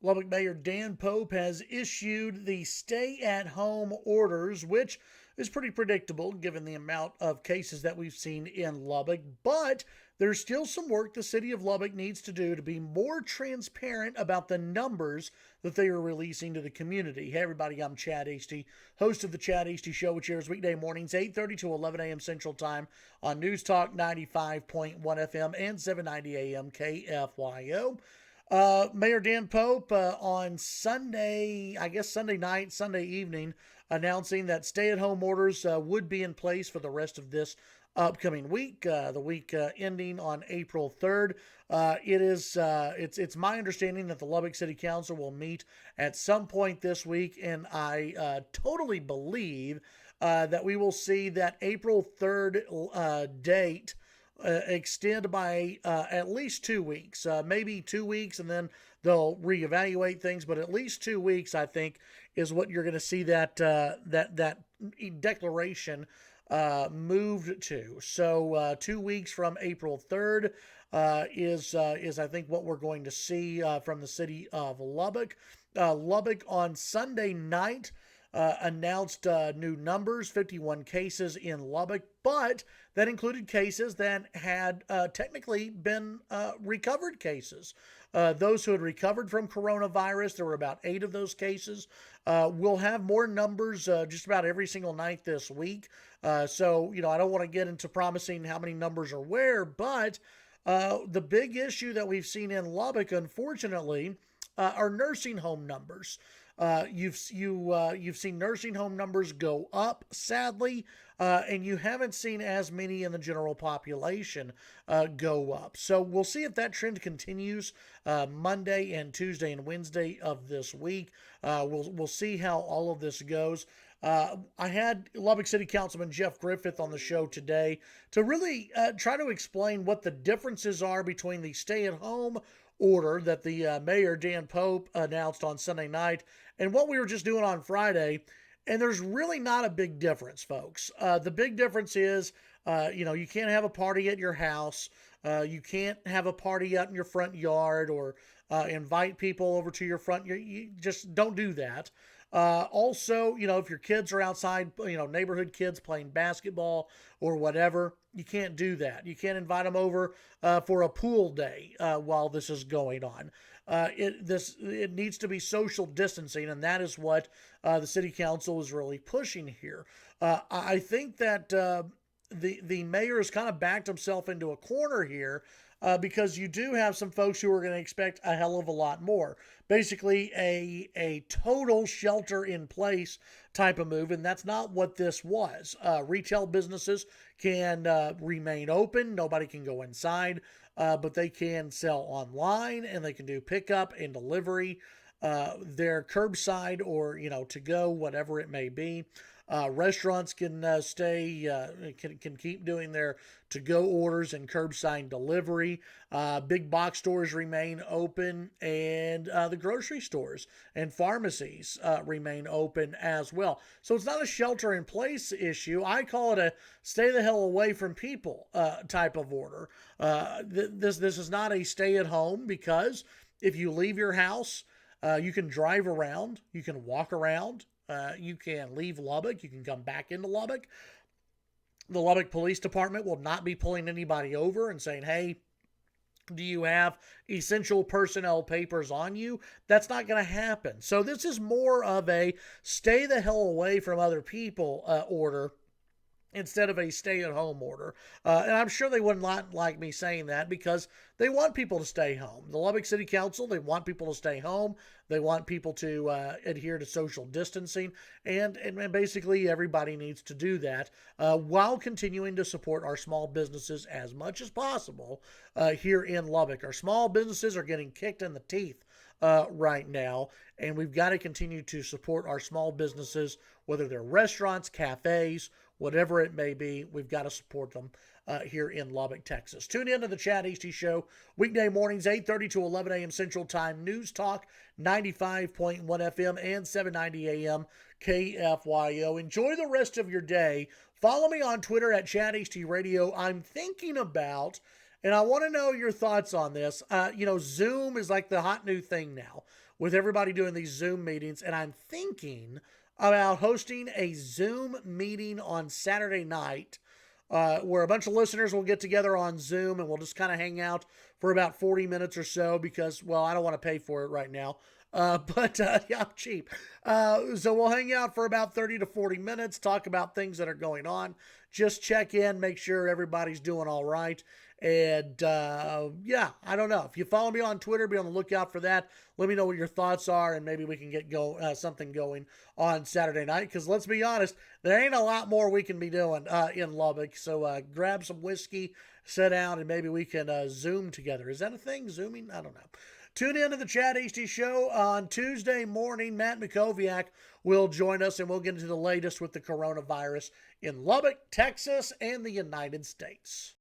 Lubbock Mayor Dan Pope has issued the stay-at-home orders, which is pretty predictable given the amount of cases that we've seen in Lubbock. But there's still some work the city of Lubbock needs to do to be more transparent about the numbers that they are releasing to the community. Hey everybody, I'm Chad Hasty, host of the Chad Hasty Show, which airs weekday mornings 8:30 to 11 a.m. Central Time on News Talk 95.1 FM and 790 a.m. KFYO. Mayor Dan Pope on Sunday, I guess Sunday night, Sunday evening, announcing that stay-at-home orders would be in place for the rest of this upcoming week, the week ending on April 3rd. It's my understanding that the Lubbock City Council will meet at some point this week, and I totally believe that we will see that April 3rd date extend by at least 2 weeks, maybe 2 weeks, and then they'll reevaluate things. But at least 2 weeks, I think, is what you're going to see that declaration moved to. So 2 weeks from April 3rd is I think what we're going to see from the city of Lubbock. Lubbock on Sunday night announced new numbers, 51 cases in Lubbock, but that included cases that had technically been recovered cases. Those who had recovered from coronavirus, there were about 8 of those cases. We'll have more numbers just about every single night this week. So, I don't want to get into promising how many numbers are where, but the big issue that we've seen in Lubbock, unfortunately, are nursing home numbers. You've seen nursing home numbers go up, sadly, and you haven't seen as many in the general population go up. So we'll see if that trend continues Monday and Tuesday and Wednesday of this week. We'll see how all of this goes. I had Lubbock City Councilman Jeff Griffith on the show today to really try to explain what the differences are between the stay-at-home order that the Mayor Dan Pope announced on Sunday night and what we were just doing on Friday. And there's really not a big difference, folks. The big difference is, you can't have a party at your house. You can't have a party out in your front yard or invite people over to your front. You just don't do that. Also, if your kids are outside, neighborhood kids playing basketball or whatever, you can't do that. You can't invite them over for a pool day while this is going on. It needs to be social distancing, and that is what the city council is really pushing here. I think that the mayor has kind of backed himself into a corner here. Because you do have some folks who are going to expect a hell of a lot more. Basically, a total shelter-in-place type of move, and that's not what this was. Retail businesses can remain open. Nobody can go inside, but they can sell online, and they can do pickup and delivery. Their curbside or, to go, whatever it may be. Restaurants can can keep doing their to-go orders and curbside delivery. Big box stores remain open, and the grocery stores and pharmacies remain open as well. So it's not a shelter-in-place issue. I call it a stay the hell away from people type of order. This is not a stay-at-home, because if you leave your house, you can drive around, you can walk around. You can leave Lubbock. You can come back into Lubbock. The Lubbock Police Department will not be pulling anybody over and saying, hey, do you have essential personnel papers on you? That's not going to happen. So this is more of a stay the hell away from other people order instead of a stay-at-home order. And I'm sure they wouldn't like me saying that, because they want people to stay home. The Lubbock City Council, they want people to stay home. They want people to adhere to social distancing. And basically everybody needs to do that while continuing to support our small businesses as much as possible here in Lubbock. Our small businesses are getting kicked in the teeth right now, and we've got to continue to support our small businesses, whether they're restaurants, cafes, whatever it may be. We've got to support them here in Lubbock, Texas. Tune in to the Chad Hasty Show weekday mornings, 8:30 to 11 a.m. Central Time. News Talk 95.1 FM and 790 a.m. KFYO. Enjoy the rest of your day. Follow me on Twitter at Chad Hasty Radio. I'm thinking about, and I want to know your thoughts on this. Zoom is like the hot new thing now. with everybody doing these Zoom meetings, and I'm thinking about hosting a Zoom meeting on Saturday night where a bunch of listeners will get together on Zoom and we'll just kind of hang out for about 40 minutes or so because, well, I don't want to pay for it right now. But yeah, I'm cheap. So we'll hang out for about 30 to 40 minutes, talk about things that are going on, just check in, make sure everybody's doing all right. And yeah, I don't know. If you follow me on Twitter, be on the lookout for that. Let me know what your thoughts are, and maybe we can get something going on Saturday night. Because let's be honest, there ain't a lot more we can be doing in Lubbock. So grab some whiskey, sit down, and maybe we can Zoom together. Is that a thing? Zooming? I don't know. Tune in to the Chad Hasty Show on Tuesday morning. Matt McKoviak will join us, and we'll get into the latest with the coronavirus in Lubbock, Texas, and the United States.